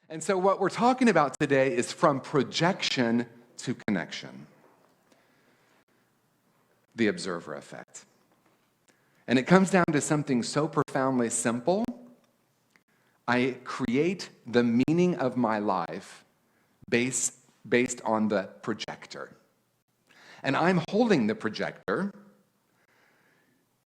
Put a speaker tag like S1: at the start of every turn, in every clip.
S1: And so what we're talking about today is from projection to connection. The observer effect. And it comes down to something so profoundly simple. I create the meaning of my life based on the projector. And I'm holding the projector,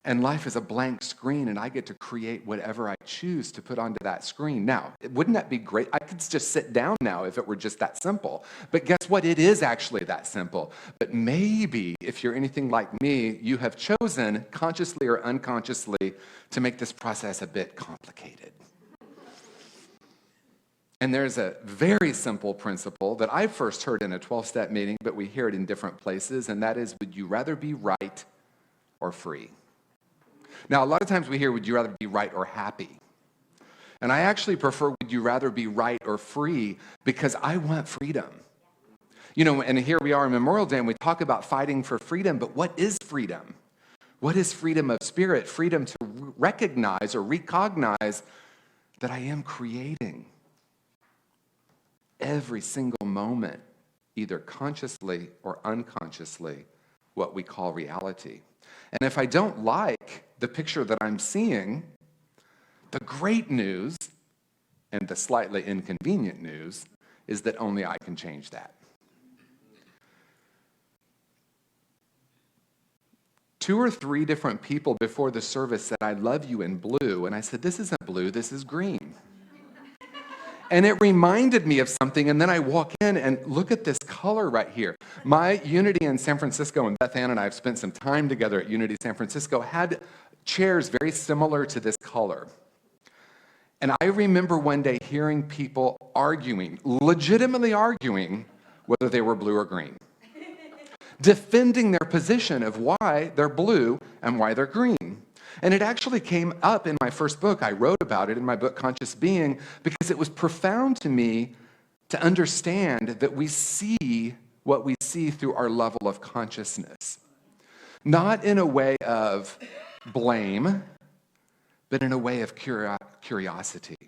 S1: and life is a blank screen, and I get to create whatever I choose to put onto that screen. Now, wouldn't that be great? I could just sit down now if it were just that simple. But guess what? It is actually that simple. But maybe, if you're anything like me, you have chosen, consciously or unconsciously, to make this process a bit complicated. And there's a very simple principle that I first heard in a 12-step meeting, but we hear it in different places, and that is, would you rather be right or free? Now, a lot of times we hear, would you rather be right or happy? And I actually prefer, would you rather be right or free, because I want freedom. You know, and here we are on Memorial Day, and we talk about fighting for freedom, but what is freedom? What is freedom of spirit? Freedom to recognize or recognize that I am creating every single moment, either consciously or unconsciously, what we call reality. And if I don't like the picture that I'm seeing, the great news and the slightly inconvenient news is that only I can change that. 2 or 3 different people before the service said, I love you in blue. And I said, this isn't blue, this is green. And it reminded me of something, and then I walk in and look at this color right here. My Unity in San Francisco, and Beth Ann and I have spent some time together at Unity San Francisco, had chairs very similar to this color. And I remember one day hearing people arguing, legitimately arguing, whether they were blue or green. Defending their position of why they're blue and why they're green. And it actually came up in my first book. I wrote about it in my book, Conscious Being, because it was profound to me to understand that we see what we see through our level of consciousness. Not in a way of blame, but in a way of curiosity.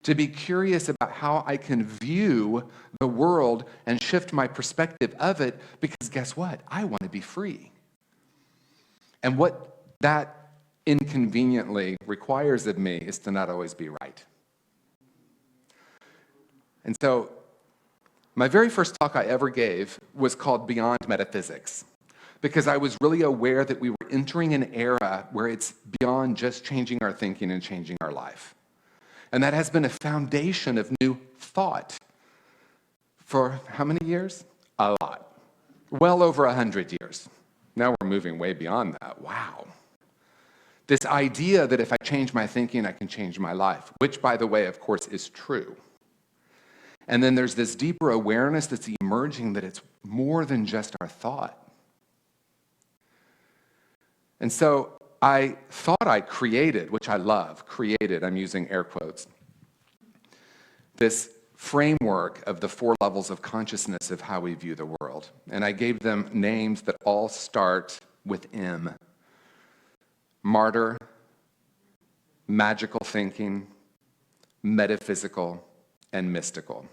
S1: To be curious about how I can view the world and shift my perspective of it, because guess what? I want to be free. And what that inconveniently requires of me is to not always be right. And so, my very first talk I ever gave was called Beyond Metaphysics, because I was really aware that we were entering an era where it's beyond just changing our thinking and changing our life. And that has been a foundation of new thought for how many years? A lot. Well over 100 years. Now we're moving way beyond that. Wow. This idea that if I change my thinking, I can change my life, which, by the way, of course, is true. And then there's this deeper awareness that's emerging that it's more than just our thought. And so I thought I created, which I love, I'm using air quotes, this framework of the 4 levels of consciousness of how we view the world. And I gave them names that all start with M. Martyr, magical thinking, metaphysical, and mystical.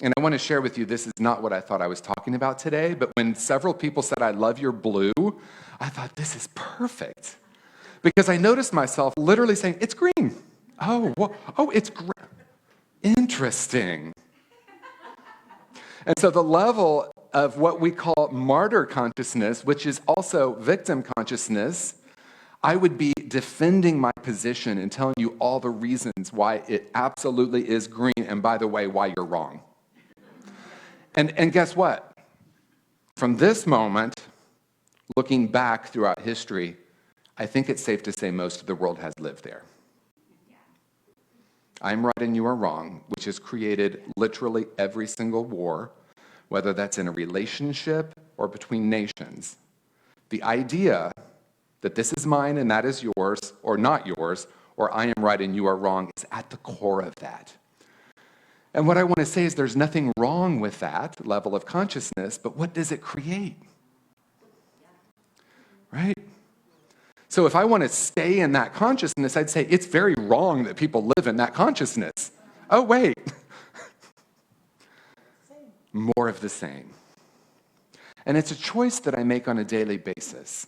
S1: And I want to share with you, this is not what I thought I was talking about today, but when several people said, I love your blue, I thought, this is perfect. Because I noticed myself literally saying, it's green. It's green. Interesting. And so the level of what we call martyr consciousness, which is also victim consciousness, I would be defending my position and telling you all the reasons why it absolutely is green, and by the way, why you're wrong. And guess what? From this moment, looking back throughout history, I think it's safe to say most of the world has lived there. I'm right and you are wrong, which has created literally every single war, whether that's in a relationship or between nations. The idea that this is mine and that is yours, or not yours, or I am right and you are wrong, is at the core of that. And what I want to say is there's nothing wrong with that level of consciousness, but what does it create? Right? So if I want to stay in that consciousness, I'd say it's very wrong that people live in that consciousness. Oh, wait. More of the same. And it's a choice that I make on a daily basis.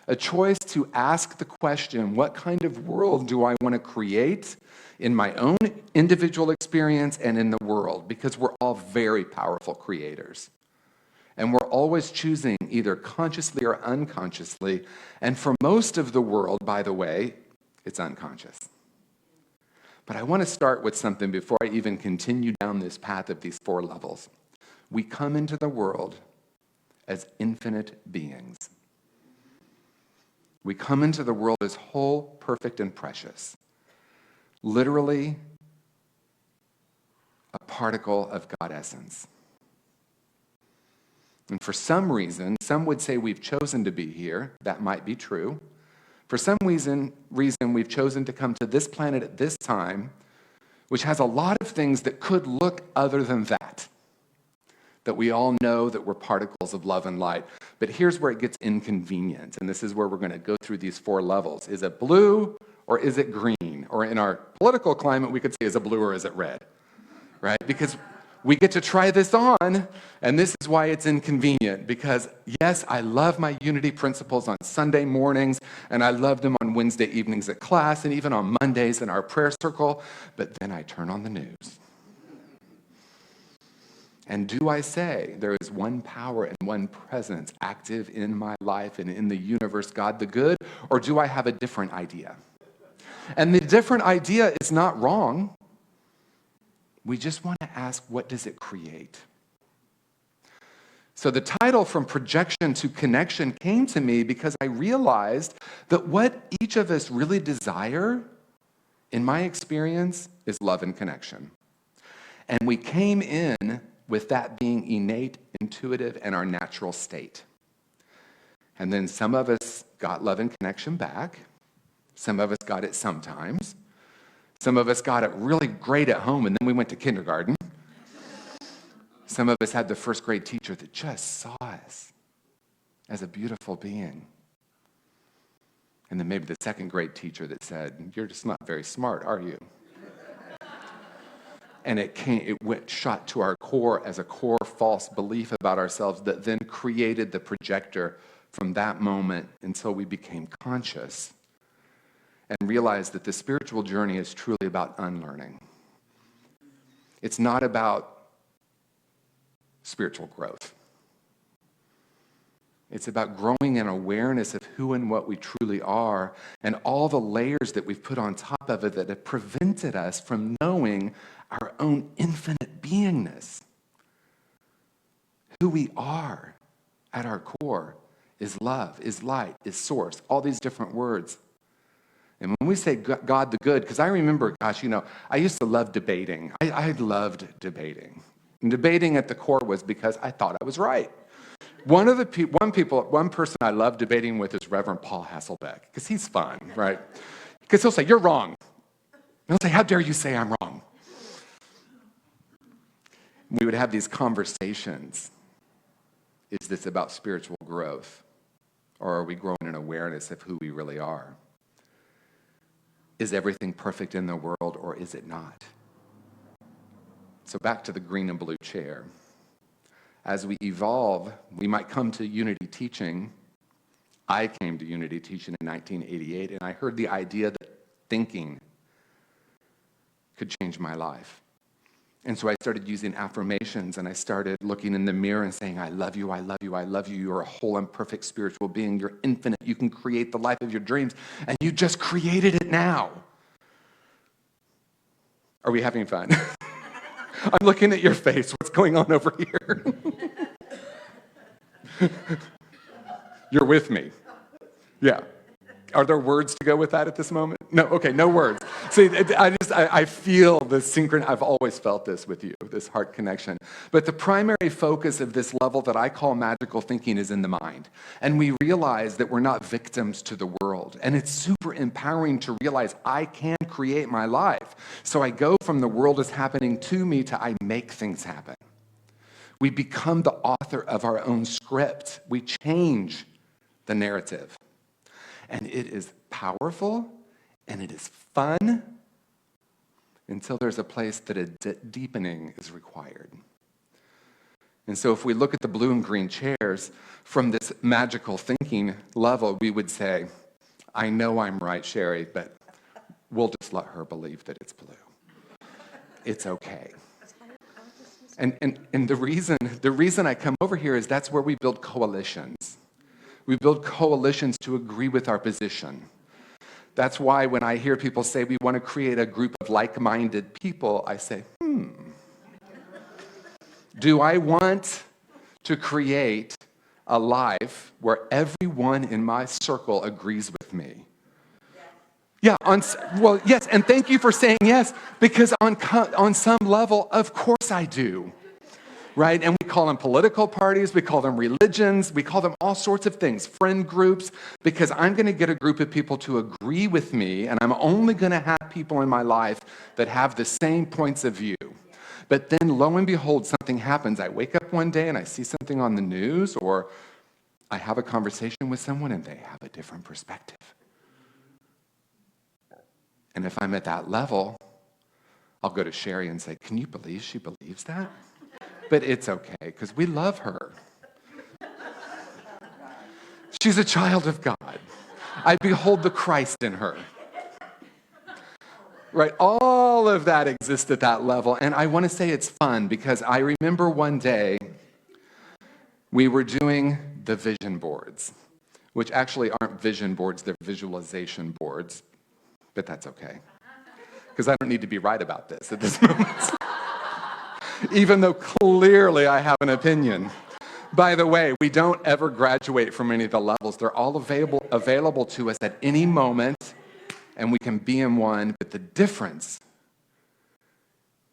S1: A choice to ask the question, what kind of world do I want to create in my own individual experience and in the world? Because we're all very powerful creators. And we're always choosing either consciously or unconsciously. And for most of the world, by the way, it's unconscious. But I want to start with something before I even continue down this path of these 4 levels. We come into the world as infinite beings. We come into the world as whole, perfect, and precious. Literally, a particle of God essence. And for some reason, some would say we've chosen to be here. That might be true. For some reason we've chosen to come to this planet at this time, which has a lot of things that could look other than that. That we all know that we're particles of love and light. But here's where it gets inconvenient, and this is where we're going to go through these 4 levels. Is it blue or is it green? Or in our political climate, we could say, is it blue or is it red? Right? Because we get to try this on, and this is why it's inconvenient. Because, yes, I love my unity principles on Sunday mornings, and I love them on Wednesday evenings at class, and even on Mondays in our prayer circle, but then I turn on the news. And do I say there is one power and one presence active in my life and in the universe, God the good, or do I have a different idea? And the different idea is not wrong. We just want to ask, what does it create? So the title From Projection to Connection came to me because I realized that what each of us really desire, in my experience, is love and connection. And we came in with that being innate, intuitive, and our natural state. And then some of us got love and connection back. Some of us got it sometimes. Some of us got it really great at home, and then we went to kindergarten. Some of us had the first grade teacher that just saw us as a beautiful being. And then maybe the second grade teacher that said, you're just not very smart, are you? And it shot to our core as a core false belief about ourselves that then created the projector from that moment until we became conscious and realized that the spiritual journey is truly about unlearning. It's not about spiritual growth. It's about growing in awareness of who and what we truly are and all the layers that we've put on top of it that have prevented us from knowing our own infinite beingness. Who we are at our core is love, is light, is source, all these different words. And when we say God the good, because I remember, I used to love debating. I loved debating. And debating at the core was because I thought I was right. One person I love debating with is Reverend Paul Hasselbeck, because he's fun, right? Because he'll say, you're wrong. And he'll say, how dare you say I'm wrong? We would have these conversations. Is this about spiritual growth? Or are we growing in awareness of who we really are? Is everything perfect in the world, or is it not? So back to the green and blue chair. As we evolve, we might come to unity teaching. I came to unity teaching in 1988, and I heard the idea that thinking could change my life. And so I started using affirmations, and I started looking in the mirror and saying, I love you, I love you, I love you. You're a whole and perfect spiritual being. You're infinite. You can create the life of your dreams, and you just created it now. Are we having fun? I'm looking at your face. What's going on over here? You're with me. Yeah. Are there words to go with that at this moment? No, okay, no words. See, I feel the synchron. I've always felt this with you, this heart connection. But the primary focus of this level that I call magical thinking is in the mind. And we realize that we're not victims to the world. And it's super empowering to realize I can create my life. So I go from the world is happening to me to I make things happen. We become the author of our own script. We change the narrative. And it is powerful, and it is fun, and until there's a place that a deepening is required. And so if we look at the blue and green chairs from this magical thinking level, we would say, I know I'm right, Sherry, but we'll just let her believe that it's blue. It's okay. And the reason I come over here is that's where we build coalitions. We build coalitions to agree with our position. That's why when I hear people say we want to create a group of like-minded people, I say, do I want to create a life where everyone in my circle agrees with me? Yeah, well, yes, and thank you for saying yes, because on some level, of course I do, right? And we call them political parties, we call them religions, we call them all sorts of things, friend groups, because I'm going to get a group of people to agree with me, and I'm only going to have people in my life that have the same points of view. But then, lo and behold, something happens. I wake up one day and I see something on the news, or I have a conversation with someone and they have a different perspective. And if I'm at that level, I'll go to Sherry and say, can you believe she believes that? But it's okay, because we love her. She's a child of God. I behold the Christ in her. Right? All of that exists at that level. And I want to say it's fun, because I remember one day we were doing the vision boards, which actually aren't vision boards, they're visualization boards. But that's okay, because I don't need to be right about this at this moment, even though clearly I have an opinion. By the way, we don't ever graduate from any of the levels. They're all available to us at any moment, and we can be in one. But the difference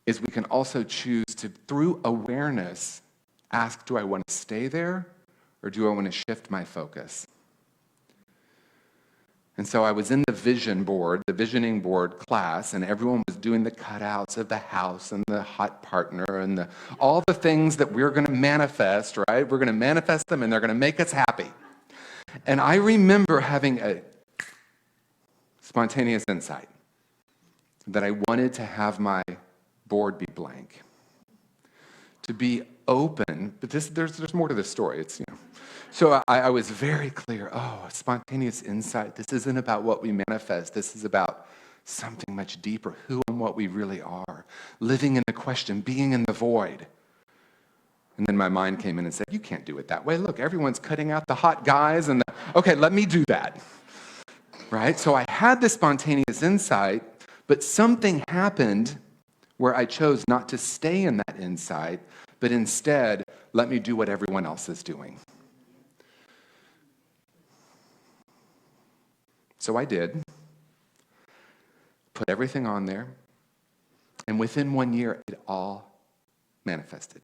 S1: is we can also choose to, through awareness, ask, do I want to stay there, or do I want to shift my focus? And so I was in the visioning board class, and everyone was doing the cutouts of the house and the hot partner and all the things that we're going to manifest, right? We're going to manifest them, and they're going to make us happy. And I remember having a spontaneous insight that I wanted to have my board be blank, to be open. But there's more to this story. So I was very clear, a spontaneous insight. This isn't about what we manifest. This is about something much deeper, who and what we really are, living in the question, being in the void. And then my mind came in and said, you can't do it that way. Look, everyone's cutting out the hot guys. Okay, let me do that. Right? So I had this spontaneous insight, but something happened where I chose not to stay in that insight, but instead, let me do what everyone else is doing. So I did, put everything on there, and within 1 year, it all manifested.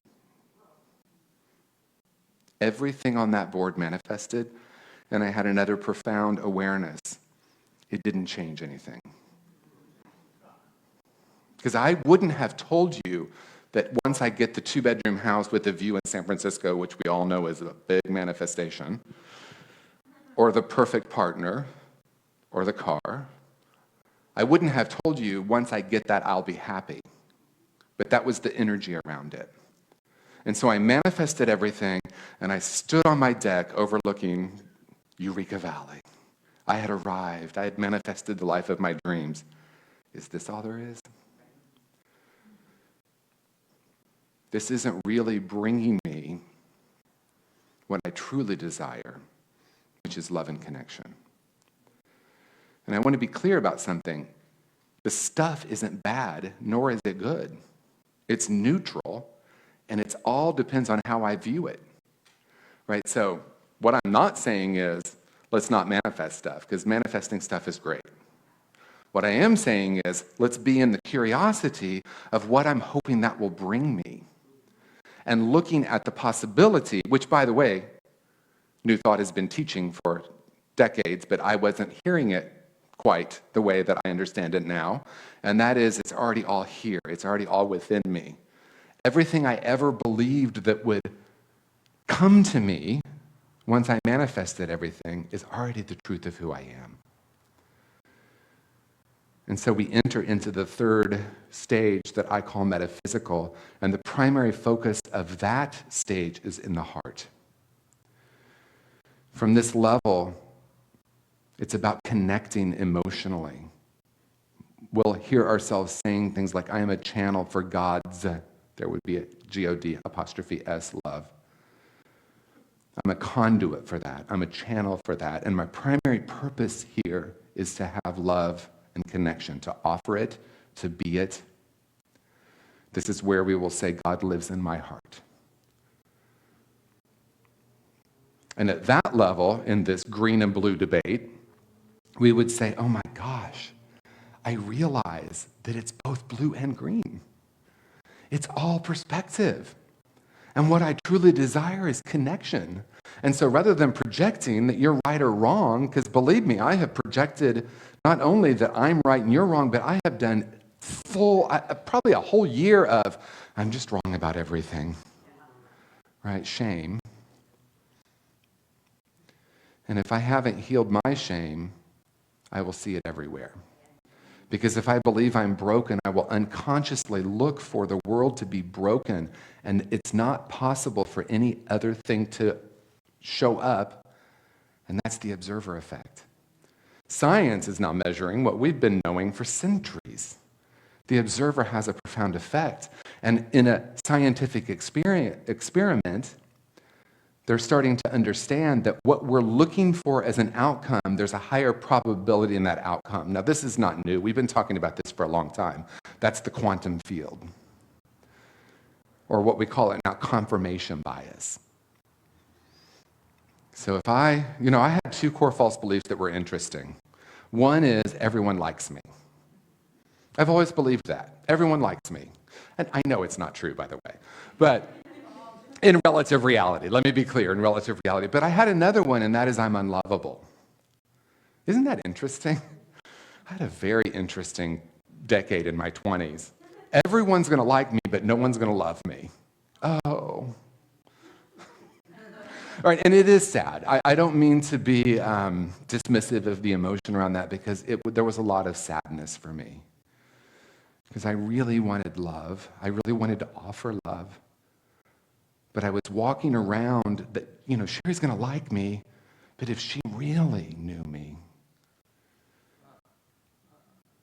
S1: Everything on that board manifested, and I had another profound awareness. It didn't change anything. Because I wouldn't have told you that once I get the 2-bedroom house with a view in San Francisco, which we all know is a big manifestation, or the perfect partner, or the car, I wouldn't have told you, once I get that, I'll be happy. But that was the energy around it. And so I manifested everything, and I stood on my deck overlooking Eureka Valley. I had arrived. I had manifested the life of my dreams. Is this all there is? This isn't really bringing me what I truly desire, which is love and connection. And I want to be clear about something. The stuff isn't bad, nor is it good. It's neutral, and it all depends on how I view it. Right? So what I'm not saying is, let's not manifest stuff, because manifesting stuff is great. What I am saying is, let's be in the curiosity of what I'm hoping that will bring me. And looking at the possibility, which, by the way, New Thought has been teaching for decades, but I wasn't hearing it quite the way that I understand it now. And that is, it's already all here. It's already all within me. Everything I ever believed that would come to me once I manifested everything is already the truth of who I am. And so we enter into the third stage that I call metaphysical, and the primary focus of that stage is in the heart. From this level, it's about connecting emotionally. We'll hear ourselves saying things like, I am a channel for God's, there would be a G-O-D apostrophe S, love. I'm a conduit for that. I'm a channel for that. And my primary purpose here is to have love and connection, to offer it, to be it. This is where we will say, God lives in my heart. And at that level, in this green and blue debate, we would say, oh my gosh, I realize that it's both blue and green. It's all perspective. And what I truly desire is connection. And so rather than projecting that you're right or wrong, because believe me, I have projected not only that I'm right and you're wrong, but I have done probably a whole year of, I'm just wrong about everything. Right? Shame. And if I haven't healed my shame, I will see it everywhere. Because if I believe I'm broken, I will unconsciously look for the world to be broken, and it's not possible for any other thing to show up, and that's the observer effect. Science is now measuring what we've been knowing for centuries. The observer has a profound effect, and in a scientific experiment, they're starting to understand that what we're looking for as an outcome, there's a higher probability in that outcome. Now, this is not new. We've been talking about this for a long time. That's the quantum field, or what we call it now, confirmation bias. So if I had two core false beliefs that were interesting. One is everyone likes me. I've always believed that. Everyone likes me. And I know it's not true, by the way. But in relative reality, let me be clear, in relative reality. But I had another one, and that is I'm unlovable. Isn't that interesting? I had a very interesting decade in my 20s. Everyone's going to like me, but no one's going to love me. Oh. All right, and it is sad. I don't mean to be dismissive of the emotion around that, because there was a lot of sadness for me. Because I really wanted love. I really wanted to offer love. But I was walking around that, Sherry's going to like me, but if she really knew me,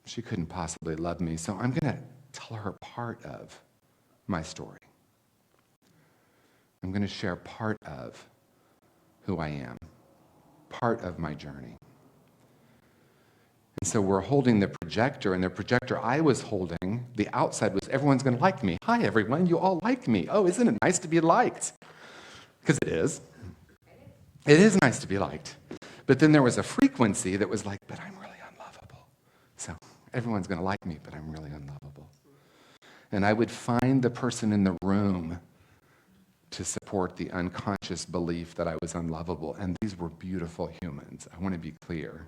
S1: she couldn't possibly love me. So I'm going to tell her part of my story. I'm going to share part of who I am, part of my journey. And so we're holding the projector, and the projector I was holding, the outside was, everyone's going to like me. Hi, everyone, you all like me. Oh, isn't it nice to be liked? Because it is. It is nice to be liked. But then there was a frequency that was like, but I'm really unlovable. So everyone's going to like me, but I'm really unlovable. And I would find the person in the room to support the unconscious belief that I was unlovable. And these were beautiful humans. I want to be clear.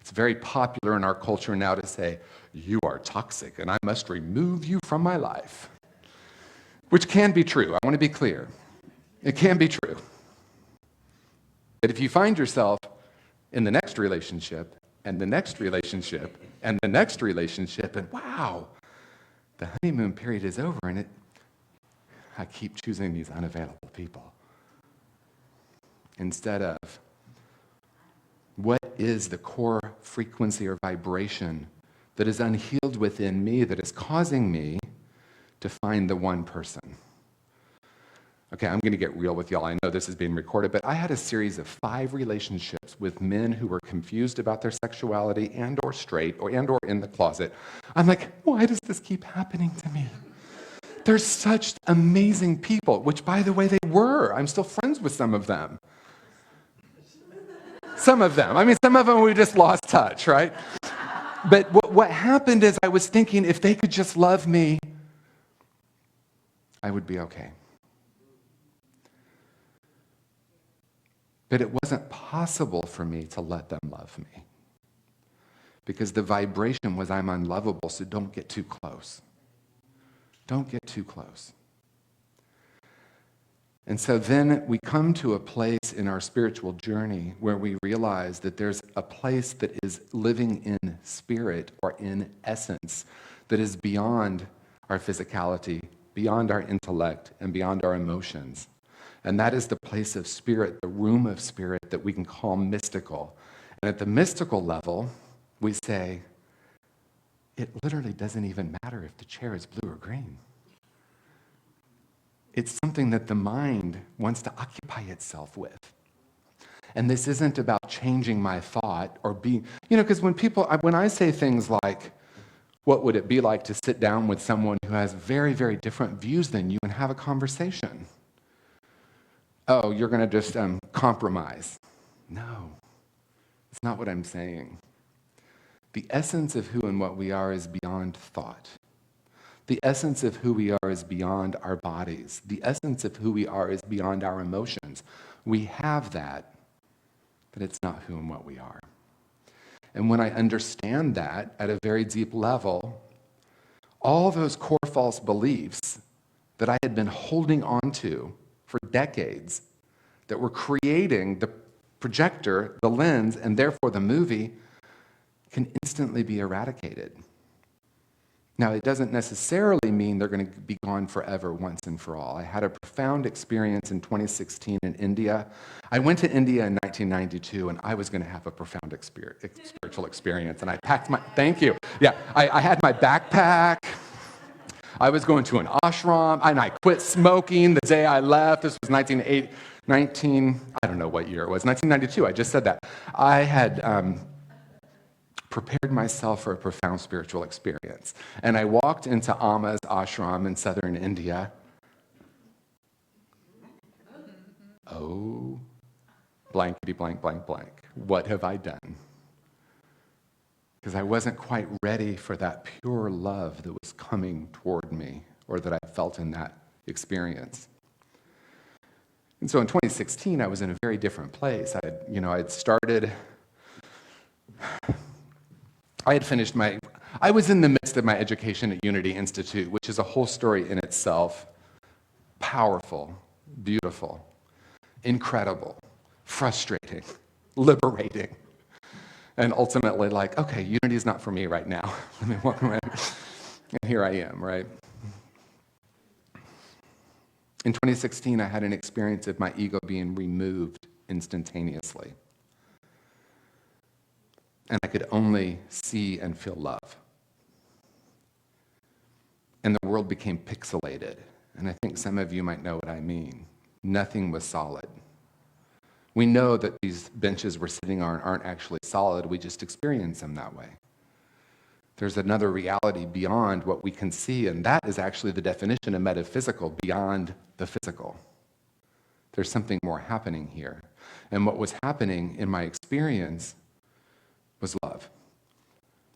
S1: It's very popular in our culture now to say, you are toxic and I must remove you from my life. Which can be true. I want to be clear. It can be true. But if you find yourself in the next relationship, and the next relationship, and the next relationship, and wow, the honeymoon period is over, and I keep choosing these unavailable people. Instead of, what is the core frequency or vibration that is unhealed within me that is causing me to find the one person? Okay, I'm going to get real with y'all. I know this is being recorded, but I had a series of 5 relationships with men who were confused about their sexuality and or straight and or in the closet. I'm like, why does this keep happening to me? They're such amazing people, which, by the way, they were. I'm still friends with some of them. Some of them. I mean, some of them we just lost touch, right? But what happened is I was thinking if they could just love me, I would be okay. But it wasn't possible for me to let them love me. Because the vibration was I'm unlovable, so don't get too close. Don't get too close. And so then we come to a place in our spiritual journey where we realize that there's a place that is living in spirit or in essence that is beyond our physicality, beyond our intellect, and beyond our emotions. And that is the place of spirit, the room of spirit that we can call mystical. And at the mystical level, we say, it literally doesn't even matter if the chair is blue or green. It's something that the mind wants to occupy itself with. And this isn't about changing my thought or being, because when I say things like, what would it be like to sit down with someone who has very, very different views than you and have a conversation? Oh, you're going to just compromise. No, it's not what I'm saying. The essence of who and what we are is beyond thought. The essence of who we are is beyond our bodies. The essence of who we are is beyond our emotions. We have that, but it's not who and what we are. And when I understand that at a very deep level, all those core false beliefs that I had been holding on to for decades, that were creating the projector, the lens, and therefore the movie, can instantly be eradicated. Now, it doesn't necessarily mean they're going to be gone forever once and for all. I had a profound experience in 2016 in India. I went to India in 1992, and I was going to have a profound spiritual experience. And I packed thank you. Yeah, I had my backpack. I was going to an ashram, and I quit smoking the day I left. This was I don't know what year it was, 1992. I just said that. I had prepared myself for a profound spiritual experience. And I walked into Amma's ashram in southern India. Oh, blankety blank, blank, blank. What have I done? Because I wasn't quite ready for that pure love that was coming toward me, or that I felt in that experience. And so in 2016, I was in a very different place. I was in the midst of my education at Unity Institute, which is a whole story in itself. Powerful, beautiful, incredible, frustrating, liberating, and ultimately okay, Unity is not for me right now. Let me walk away. And here I am, right? In 2016, I had an experience of my ego being removed instantaneously. And I could only see and feel love. And the world became pixelated. And I think some of you might know what I mean. Nothing was solid. We know that these benches we're sitting on aren't actually solid. We just experience them that way. There's another reality beyond what we can see, and that is actually the definition of metaphysical, beyond the physical. There's something more happening here. And what was happening in my experience was love.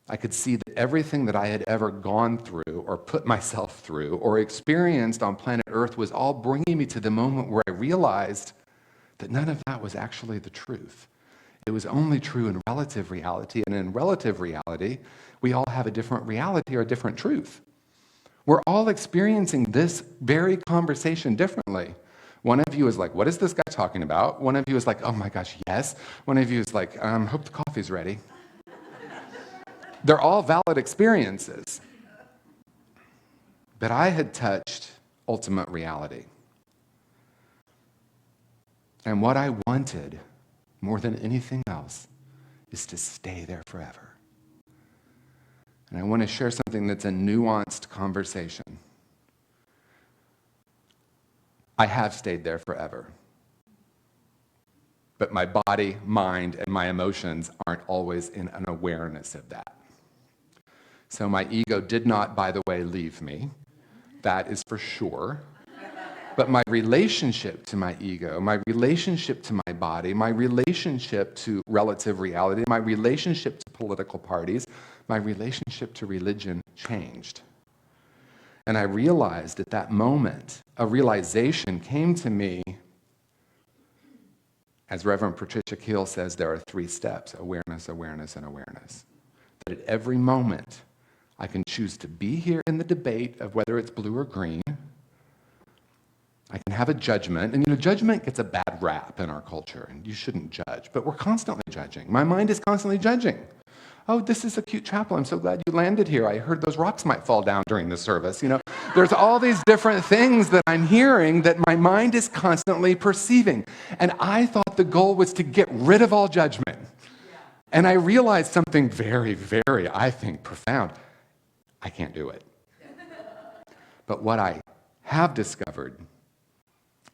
S1: I could see that everything that I had ever gone through or put myself through or experienced on planet Earth was all bringing me to the moment where I realized that none of that was actually the truth. It was only true in relative reality, and in relative reality, we all have a different reality or a different truth. We're all experiencing this very conversation differently. One of you is like, what is this guy talking about? One of you is like, oh my gosh, yes. One of you is like, hope the coffee's ready. They're all valid experiences. But I had touched ultimate reality. And what I wanted more than anything else is to stay there forever. And I want to share something that's a nuanced conversation. I have stayed there forever. But my body, mind, and my emotions aren't always in an awareness of that. So my ego did not, by the way, leave me. That is for sure. But my relationship to my ego, my relationship to my body, my relationship to relative reality, my relationship to political parties, my relationship to religion changed. And I realized at that moment, a realization came to me. As Reverend Patricia Keel says, there are 3 steps: awareness, awareness, and awareness. That at every moment, I can choose to be here in the debate of whether it's blue or green, I can have a judgment, and judgment gets a bad rap in our culture, and you shouldn't judge, but we're constantly judging. My mind is constantly judging. Oh, this is a cute chapel. I'm so glad you landed here. I heard those rocks might fall down during the service. There's all these different things that I'm hearing that my mind is constantly perceiving. And I thought the goal was to get rid of all judgment. And I realized something very, very, I think, profound. I can't do it. But what I have discovered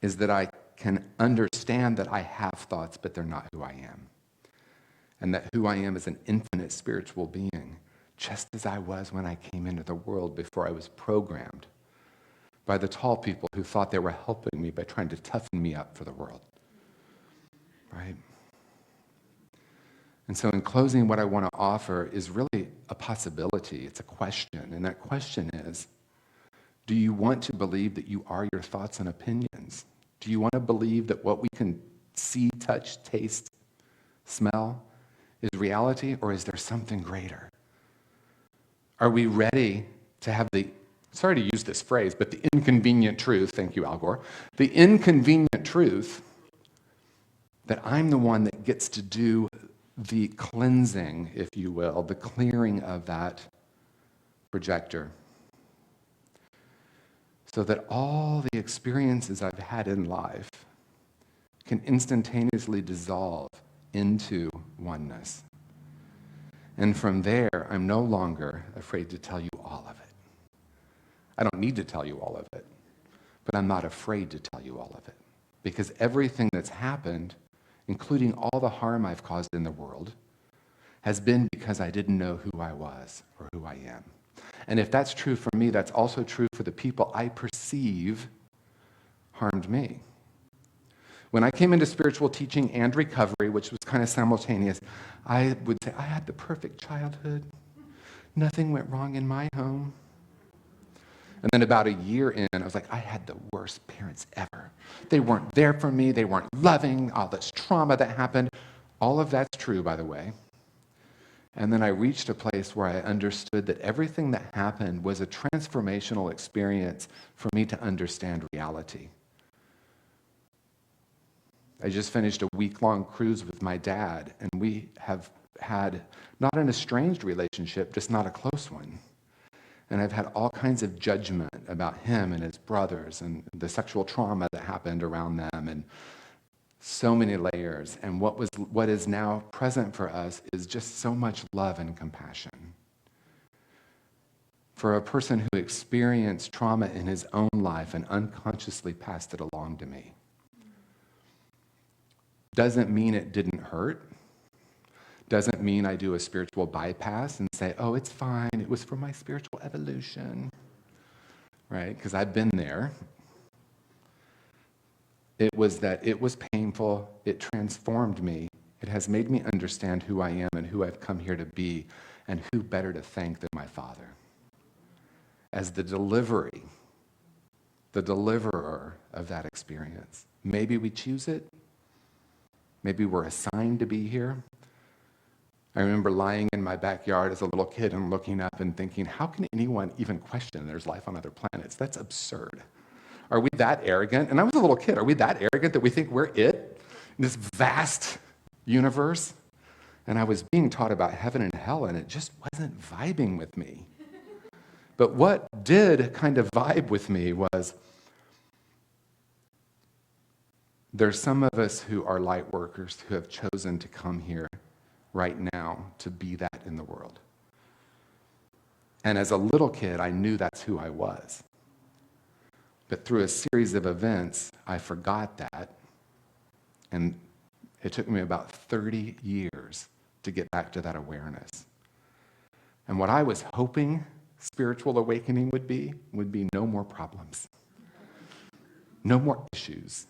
S1: is that I can understand that I have thoughts, but they're not who I am. And that who I am is an infinite spiritual being, just as I was when I came into the world before I was programmed by the tall people who thought they were helping me by trying to toughen me up for the world. Right? And so in closing, what I want to offer is really a possibility. It's a question. And that question is, do you want to believe that you are your thoughts and opinions? Do you want to believe that what we can see, touch, taste, smell is reality, or is there something greater? Are we ready to have sorry to use this phrase, but the inconvenient truth, thank you, Al Gore, the inconvenient truth that I'm the one that gets to do the cleansing, if you will, the clearing of that projector, so that all the experiences I've had in life can instantaneously dissolve into oneness. And from there, I'm no longer afraid to tell you all of it. I don't need to tell you all of it, but I'm not afraid to tell you all of it. Because everything that's happened, including all the harm I've caused in the world, has been because I didn't know who I was or who I am. And if that's true for me, that's also true for the people I perceive harmed me. When I came into spiritual teaching and recovery, which was kind of simultaneous, I would say, I had the perfect childhood. Nothing went wrong in my home. And then about a year in, I was like, I had the worst parents ever. They weren't there for me. They weren't loving. All this trauma that happened. All of that's true, by the way. And then I reached a place where I understood that everything that happened was a transformational experience for me to understand reality. I just finished a week-long cruise with my dad, and we have had not an estranged relationship, just not a close one. And I've had all kinds of judgment about him and his brothers and the sexual trauma that happened around them, and so many layers. And what is now present for us is just so much love and compassion. For a person who experienced trauma in his own life and unconsciously passed it along to me. Doesn't mean it didn't hurt. Doesn't mean I do a spiritual bypass and say, oh, it's fine. It was for my spiritual evolution. Right? Because I've been there. It was that it was painful. It transformed me. It has made me understand who I am and who I've come here to be, and who better to thank than my Father as the deliverer of that experience. Maybe we choose it. Maybe we're assigned to be here. I remember lying in my backyard as a little kid and looking up and thinking, how can anyone even question there's life on other planets? That's absurd. Are we that arrogant? And I was a little kid. Are we that arrogant that we think we're it in this vast universe? And I was being taught about heaven and hell, and it just wasn't vibing with me. But what did kind of vibe with me was, there's some of us who are light workers who have chosen to come here right now to be that in the world. And as a little kid, I knew that's who I was. But through a series of events, I forgot that. And it took me about 30 years to get back to that awareness. And what I was hoping spiritual awakening would be no more problems. No more issues.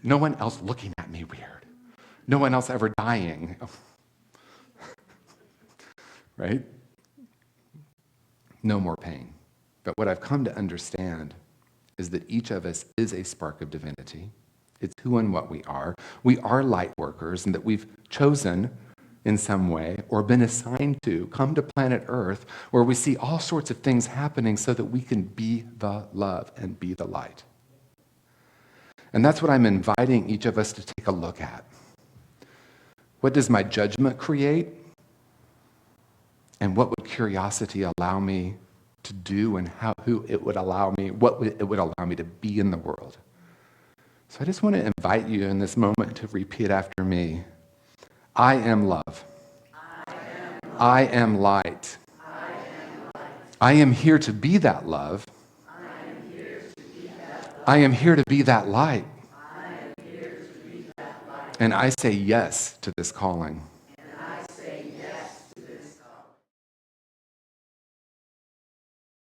S1: No one else looking at me weird. No one else ever dying. Right? No more pain. But what I've come to understand is that each of us is a spark of divinity. It's who and what we are. We are light workers, and that we've chosen in some way or been assigned to come to planet Earth where we see all sorts of things happening so that we can be the love and be the light. And that's what I'm inviting each of us to take a look at. What does my judgment create? And what would curiosity allow me to do, and who it would allow me, what it would allow me to be in the world? So I just want to invite you in this moment to repeat after me. I am love. I am light. I am here to be that love. I am here to be that light. And I say yes to this calling.